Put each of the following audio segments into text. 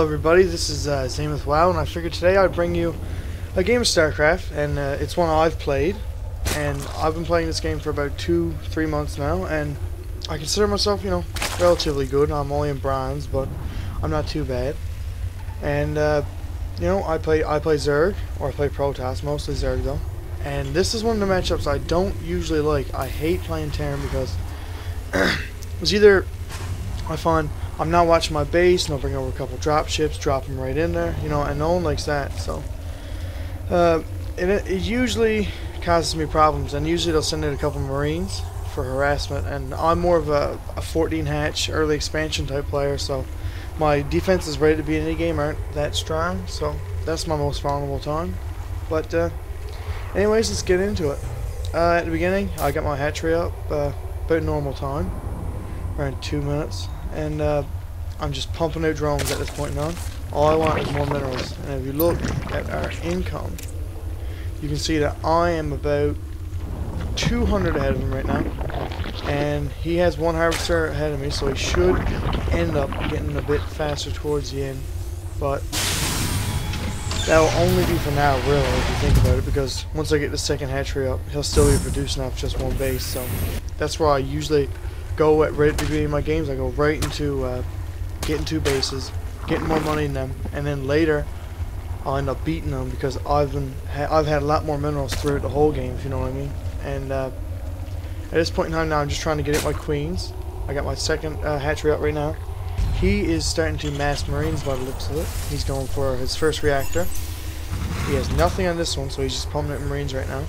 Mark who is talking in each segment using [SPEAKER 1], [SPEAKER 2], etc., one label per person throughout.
[SPEAKER 1] Hello everybody, this is ZvT, and I figured today I'd bring you a game of Starcraft, and it's one I've played, and I've been playing this game for about 2-3 months now, and I consider myself, relatively good. I'm only in bronze, but I'm not too bad. And I play Zerg, or I play Protoss, mostly Zerg though. And this is one of the matchups I don't usually like. I hate playing Terran because it's either I find I'm not watching my base, and I'll bring over a couple drop ships, drop them right in there, and no one likes that. So it usually causes me problems, and usually they'll send in a couple Marines for harassment, and I'm more of a 14 hatch early expansion type player, so my defenses ready to be in any game aren't that strong, so that's my most vulnerable time. But anyways, let's get into it. At the beginning, I got my hatchery up about normal time, around 2 minutes, and I'm just pumping out drones at this point on. All I want is more minerals, and if you look at our income, you can see that I am about 200 ahead of him right now, and he has one harvester ahead of me, so he should end up getting a bit faster towards the end, but that will only be for now, really, if you think about it, because once I get the second hatchery up, he'll still be producing off just one base. So that's where I usually go at right at the beginning of my games. I go right into getting 2 bases, getting more money in them, and then later I'll end up beating them because I've had a lot more minerals throughout the whole game, if you know what I mean. And at this point in time now, I'm just trying to get at my queens. I got my second hatchery up right now. He is starting to mass Marines by the looks of it. He's going for his first reactor. He has nothing on this one, so he's just pumping out Marines right now.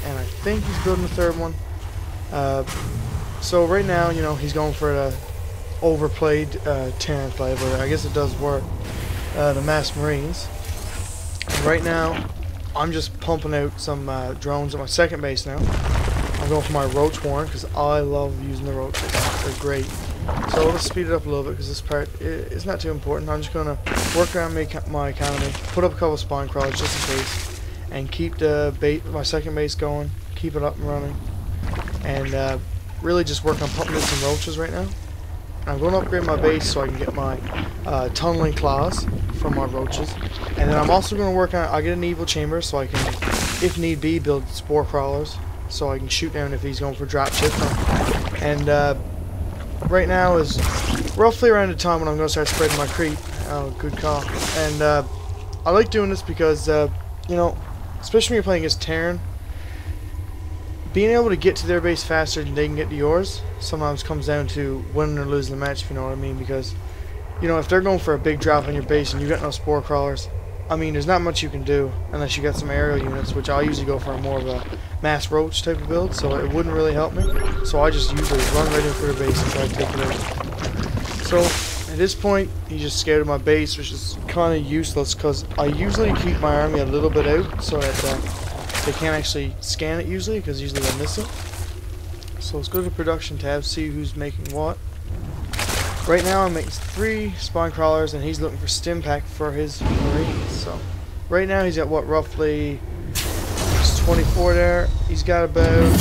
[SPEAKER 1] And I think he's building the third one. So right now, he's going for the overplayed Terran play, but I guess it does work. The mass Marines. And right now, I'm just pumping out some drones at my second base now. I'm going for my roach warren because I love using the roaches. They're great. So let's speed it up a little bit because this part is not too important. I'm just going to work around my economy, put up a couple spine crawlers just in case, and keep my second base going, keep it up and running, and really just work on pumping in some roaches right now. I'm going to upgrade my base so I can get my tunneling claws from my roaches, and then I'm also going to work on, I'll get an evil chamber so I can, if need be, build spore crawlers so I can shoot down if he's going for drop ship. And right now is roughly around the time when I'm going to start spreading my creep. Oh, good call. And I like doing this because, especially when you're playing against Terran, being able to get to their base faster than they can get to yours sometimes comes down to winning or losing the match, if you know what I mean. Because, if they're going for a big drop on your base and you got no spore crawlers, I mean, there's not much you can do unless you got some aerial units, which I usually go for more of a mass roach type of build, so it wouldn't really help me. So I just usually run right in for the base and try to take it out. So at this point, he just scared of my base, which is kind of useless because I usually keep my army a little bit out so that they can't actually scan it usually, because usually they miss it. So let's go to the production tab, see who's making what. Right now I'm making 3 spine crawlers, and he's looking for stim pack for his Marines. So right now he's got what, roughly 24 there. He's got about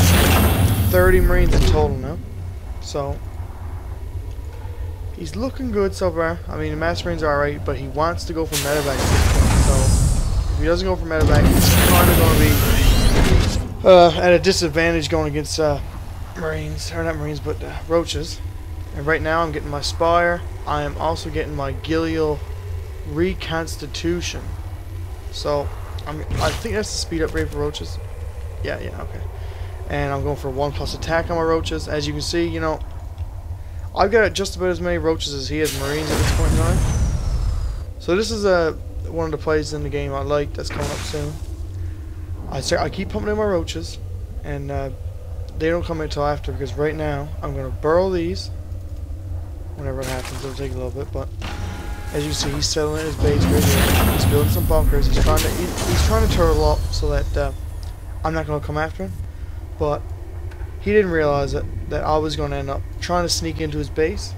[SPEAKER 1] 30 Marines in total now. So he's looking good so far. I mean, the mass Marines are alright, but he wants to go for medevac at this point. So if he doesn't go for medevac, he's kind of going to be at a disadvantage going against Marines, or not Marines, but roaches. And right now I'm getting my Spire. I am also getting my Gillial Reconstitution. So I think that's the speed upgrade for roaches. Yeah, okay. And I'm going for 1+ attack on my roaches. As you can see, I've got just about as many roaches as he has Marines at this point in time. So this is one of the plays in the game I like that's coming up soon. I keep pumping in my roaches, and they don't come in until after, because right now I'm going to burrow these. Whenever it happens, it'll take a little bit, but as you see, he's settling in his base right here. He's building some bunkers. He's trying to turtle up so that I'm not going to come after him. But he didn't realize that I was going to end up trying to sneak into his base.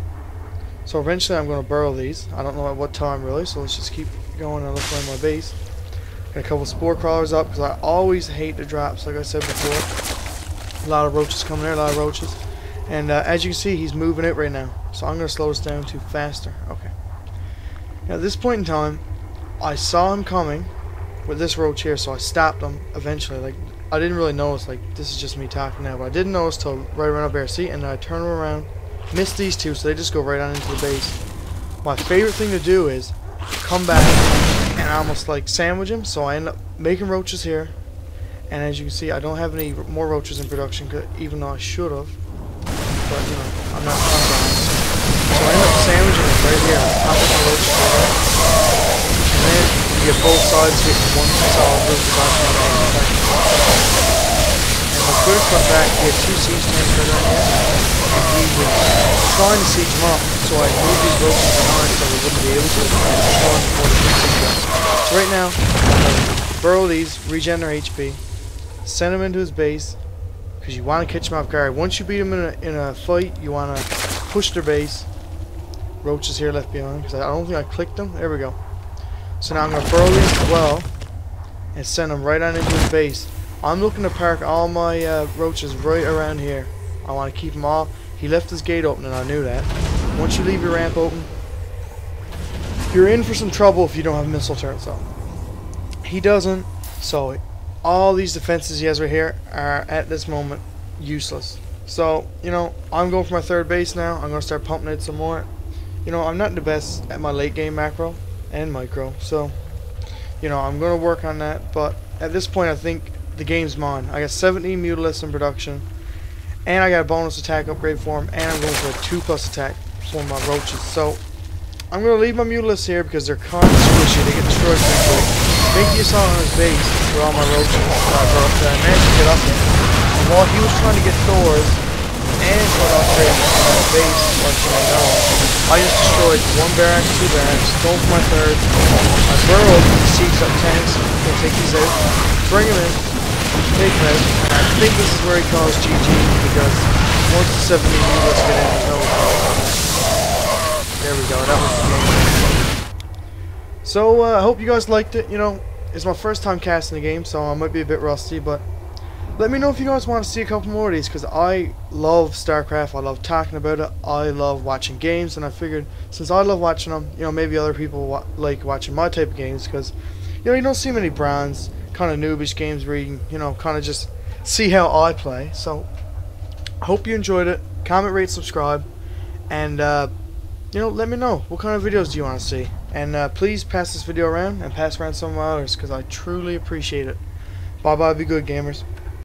[SPEAKER 1] So eventually I'm going to burrow these. I don't know at what time really, so let's just keep going and look for my base. Got a couple spore crawlers up because I always hate the drops, like I said before. A lot of roaches coming there, a lot of roaches. And as you can see, he's moving it right now. So I'm going to slow this down to faster. Okay. Now, at this point in time, I saw him coming with this roach here, so I stopped him eventually. Like, I didn't really notice, like, this is just me talking now, but I didn't notice till right around up here. See, and then I turn him around, miss these two, so they just go right on into the base. My favorite thing to do is come back and almost like sandwich him, so I end up making roaches here. And as you can see, I don't have any more roaches in production, even though I should have. But, you know, I'm not trying to. So I end up sandwiching it right here on top of my roaches here. And then you get both sides hitting one solid roof and the first one back, he had two siege tanks right around here. And he was trying to siege them up, so I moved these roaches behind so they wouldn't be able to destroy them before the siege up. So right now, burrow these, regen their HP, send him into his base, because you want to catch him off guard. Once you beat him in a fight, you want to push their base. Roaches here left behind, because I don't think I clicked them. There we go. So now I'm going to burrow these as well, and send them right on into his base. I'm looking to park all my roaches right around here. I want to keep them all. He left his gate open, and I knew that. Once you leave your ramp open, you're in for some trouble if you don't have missile turrets up. He doesn't, so all these defenses he has right here are at this moment useless. So, you know, I'm going for my third base now. I'm going to start pumping it some more. You know, I'm not the best at my late game macro and micro, so, you know, I'm going to work on that. But at this point, I think the game's mine. I got 17 Mutalisks in production, and I got a bonus attack upgrade for him, and I'm going for a 2+ attack for my roaches. So I'm going to leave my Mutalisks here because they're kind of squishy. They get destroyed pretty quick. Make the assault on his base with all my roaches that I managed to get up there. And while he was trying to get Thors and put upgrades on his base, like I just destroyed one barracks, two barracks, going for my third. I burrowed the siege up tanks, gonna take these out, bring them in, take them out, and I think this is where he calls GG, because once the 70 let's get in, no problem. There we go, that was the game. So, I hope you guys liked it. You know, it's my first time casting the game, so I might be a bit rusty, but let me know if you guys want to see a couple more of these, because I love Starcraft, I love talking about it, I love watching games, and I figured, since I love watching them, you know, maybe other people like watching my type of games, because, you know, you don't see many bronze, kind of noobish games where you can, you know, kind of just see how I play. So, I hope you enjoyed it. Comment, rate, subscribe, and, you know, let me know, what kind of videos do you want to see? And please pass this video around, and pass around some of my others, because I truly appreciate it. Bye bye, be good, gamers.